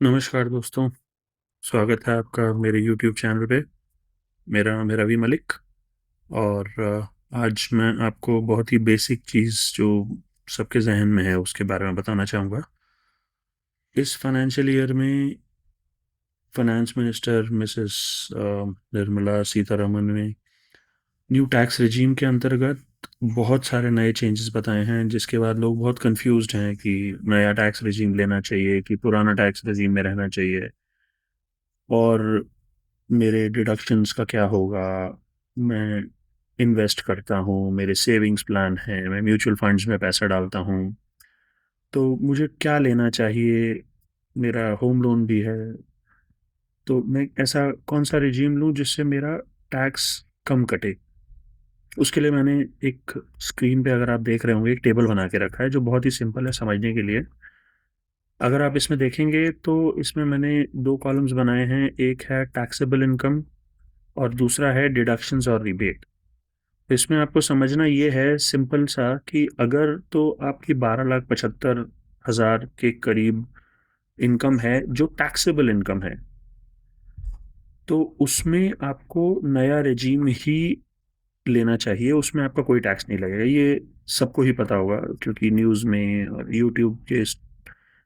नमस्कार दोस्तों, स्वागत है आपका मेरे यूट्यूब चैनल पे। मेरा नाम है रवि मलिक और आज मैं आपको बहुत ही बेसिक चीज़ जो सबके जहन में है उसके बारे में बताना चाहूँगा। इस फाइनेंशियल ईयर में finance minister Mrs Nirmala Sitharaman ने न्यू टैक्स रिजीम के अंतर्गत बहुत सारे नए चेंजेस बताए हैं, जिसके बाद लोग बहुत कंफ्यूज्ड हैं कि नया टैक्स रिजीम लेना चाहिए कि पुराना टैक्स रिजीम में रहना चाहिए, और मेरे डिडक्शंस का क्या होगा। मैं इन्वेस्ट करता हूँ, मेरे सेविंग्स प्लान हैं, मैं म्यूचुअल फंड्स में पैसा डालता हूँ, तो मुझे क्या लेना चाहिए। मेरा होम लोन भी है, तो मैं ऐसा कौन सा रिजीम लूँ जिससे मेरा टैक्स कम कटे। उसके लिए मैंने एक स्क्रीन पे, अगर आप देख रहे होंगे, एक टेबल बना के रखा है जो बहुत ही सिंपल है समझने के लिए। अगर आप इसमें देखेंगे तो इसमें मैंने दो कॉलम्स बनाए हैं, एक है टैक्सेबल इनकम और दूसरा है डिडक्शंस और रिबेट। इसमें आपको समझना ये है सिंपल सा कि अगर तो आपकी 12,75,000 के करीब इनकम है जो टैक्सेबल इनकम है, तो उसमें आपको नया रेजीम ही लेना चाहिए। उसमें आपका कोई टैक्स नहीं लगेगा, ये सबको ही पता होगा क्योंकि न्यूज़ में और यूट्यूब के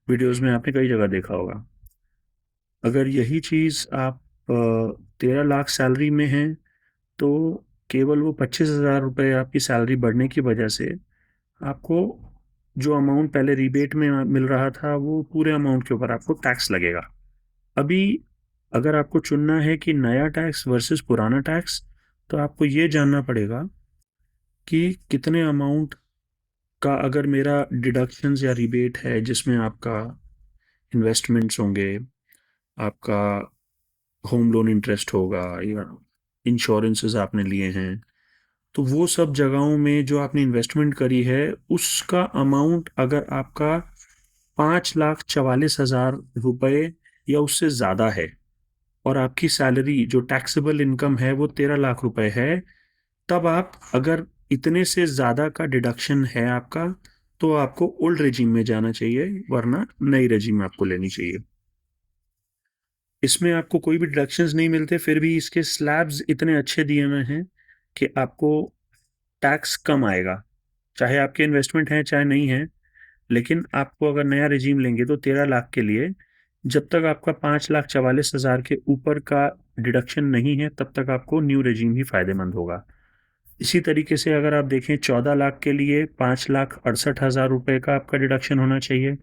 वीडियोस में आपने कई जगह देखा होगा। अगर यही चीज़ आप 13 लाख सैलरी में हैं, तो केवल वो 25,000 रुपये आपकी सैलरी बढ़ने की वजह से आपको जो अमाउंट पहले रिबेट में मिल रहा था वो पूरे अमाउंट के ऊपर आपको टैक्स लगेगा। अभी अगर आपको चुनना है कि नया टैक्स वर्सेस पुराना टैक्स, तो आपको ये जानना पड़ेगा कि कितने अमाउंट का अगर मेरा डिडक्शंस या रिबेट है, जिसमें आपका इन्वेस्टमेंट्स होंगे, आपका होम लोन इंटरेस्ट होगा, या इंश्योरेंसेस आपने लिए हैं, तो वो सब जगहों में जो आपने इन्वेस्टमेंट करी है उसका अमाउंट अगर आपका 5,44,000 रुपये या उससे ज़्यादा है, और आपकी सैलरी जो टैक्सेबल इनकम है वो 13 लाख रुपए है, तब आप, अगर इतने से ज़्यादा का डिडक्शन है आपका, तो आपको ओल्ड रेजिम में जाना चाहिए, वरना नई रेजिम आपको लेनी चाहिए। इसमें आपको कोई भी डिडक्शंस नहीं मिलते, फिर भी इसके स्लैब्स इतने अच्छे दिए हुए हैं कि आपको टैक्स कम आएगा, चाहे आपके इन्वेस्टमेंट हैं चाहे नहीं है। लेकिन आपको अगर नया रिजीम लेंगे तो 13 लाख के लिए, जब तक आपका 5,44,000 के ऊपर का डिडक्शन नहीं है, तब तक आपको न्यू रिजीम ही फायदेमंद होगा। इसी तरीके से अगर आप देखें, 14 लाख के लिए 5,68,000 रुपये का आपका डिडक्शन होना चाहिए,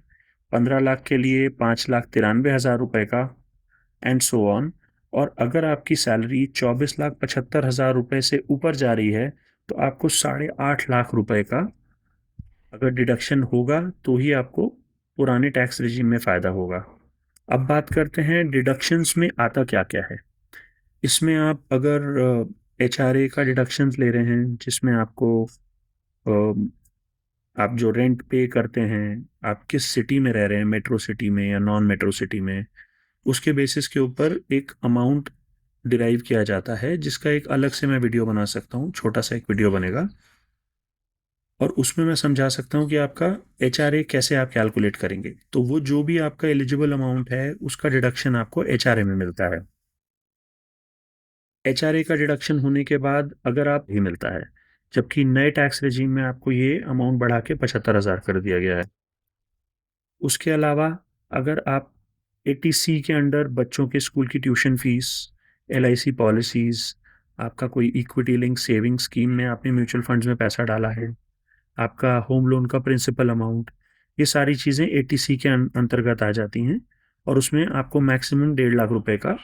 15 लाख के लिए 5,93,000 रुपये का, एंड सो ऑन। और अगर आपकी सैलरी 24,75,000 रुपये से ऊपर जा रही है, तो आपको 8.5 लाख रुपए का अगर डिडक्शन होगा, तो ही आपको पुराने टैक्स रिजीम में फ़ायदा होगा। अब बात करते हैं डिडक्शंस में आता क्या क्या है। इसमें आप अगर एच आर ए का डिडक्शंस ले रहे हैं, जिसमें आपको आप जो रेंट पे करते हैं, आप किस सिटी में रह रहे हैं, मेट्रो सिटी में या नॉन मेट्रो सिटी में, उसके बेसिस के ऊपर एक अमाउंट डिराइव किया जाता है, जिसका एक अलग से मैं वीडियो बना सकता हूँ, छोटा सा एक वीडियो बनेगा, और उसमें मैं समझा सकता हूँ कि आपका एच आर ए कैसे आप कैलकुलेट करेंगे। तो वो जो भी आपका एलिजिबल अमाउंट है उसका डिडक्शन आपको एच आर ए में मिलता है। एच आर ए का डिडक्शन होने के बाद अगर आप ही मिलता है, जबकि नए टैक्स रेजीम में आपको ये अमाउंट बढ़ा के 75,000 कर दिया गया है। उसके अलावा अगर आप 80C के अंडर बच्चों के स्कूल की ट्यूशन फीस, LIC पॉलिसीज़, आपका कोई इक्विटी लिंक सेविंग स्कीम में आपने म्यूचुअल फंड्स में पैसा डाला है, आपका होम लोन का प्रिंसिपल अमाउंट, ये सारी चीज़ें 80C के अंतर्गत आ जाती हैं, और उसमें आपको मैक्सिमम 1.5 लाख रुपए का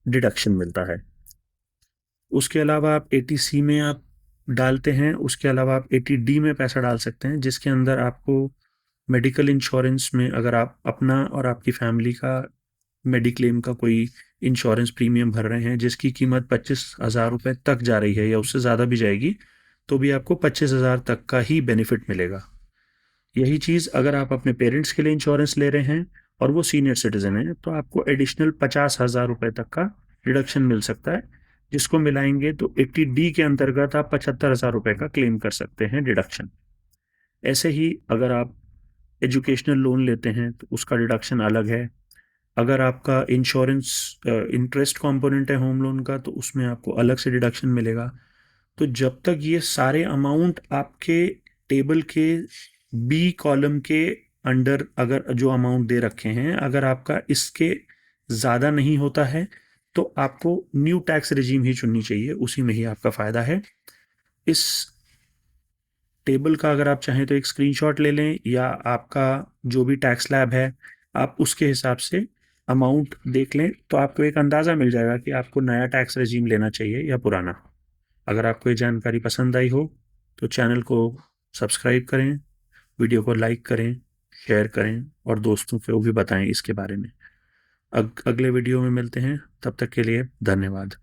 डिडक्शन मिलता है। उसके अलावा आप 80C में आप डालते हैं, उसके अलावा आप 80D में पैसा डाल सकते हैं, जिसके अंदर आपको मेडिकल इंश्योरेंस में, अगर आप अपना और आपकी फैमिली का मेडिक्लेम का कोई इंश्योरेंस प्रीमियम भर रहे हैं जिसकी कीमत 25,000 रुपये तक जा रही है या उससे ज़्यादा भी जाएगी, तो भी आपको 25,000 तक का ही बेनिफिट मिलेगा। यही चीज़ अगर आप अपने पेरेंट्स के लिए इंश्योरेंस ले रहे हैं और वो सीनियर सिटीजन हैं, तो आपको एडिशनल 50,000 रुपये तक का रिडक्शन मिल सकता है, जिसको मिलाएंगे तो 80D के अंतर्गत आप 75,000 रुपये का क्लेम कर सकते हैं डिडक्शन। ऐसे ही अगर आप एजुकेशनल लोन लेते हैं तो उसका डिडक्शन अलग है। अगर आपका इंश्योरेंस इंटरेस्ट कंपोनेंट है होम लोन का, तो उसमें आपको अलग से डिडक्शन मिलेगा। तो जब तक ये सारे अमाउंट आपके टेबल के बी कॉलम के अंडर, अगर जो अमाउंट दे रखे हैं, अगर आपका इसके ज़्यादा नहीं होता है, तो आपको न्यू टैक्स रेजिम ही चुननी चाहिए, उसी में ही आपका फ़ायदा है। इस टेबल का अगर आप चाहें तो एक स्क्रीनशॉट ले लें, या आपका जो भी टैक्स लैब है आप उसके हिसाब से अमाउंट देख लें, तो आपको एक अंदाज़ा मिल जाएगा कि आपको नया टैक्स रेजिम लेना चाहिए या पुराना। अगर आपको ये जानकारी पसंद आई हो तो चैनल को सब्सक्राइब करें, वीडियो को लाइक करें, शेयर करें और दोस्तों को भी बताएं इसके बारे में। अगले वीडियो में मिलते हैं, तब तक के लिए धन्यवाद।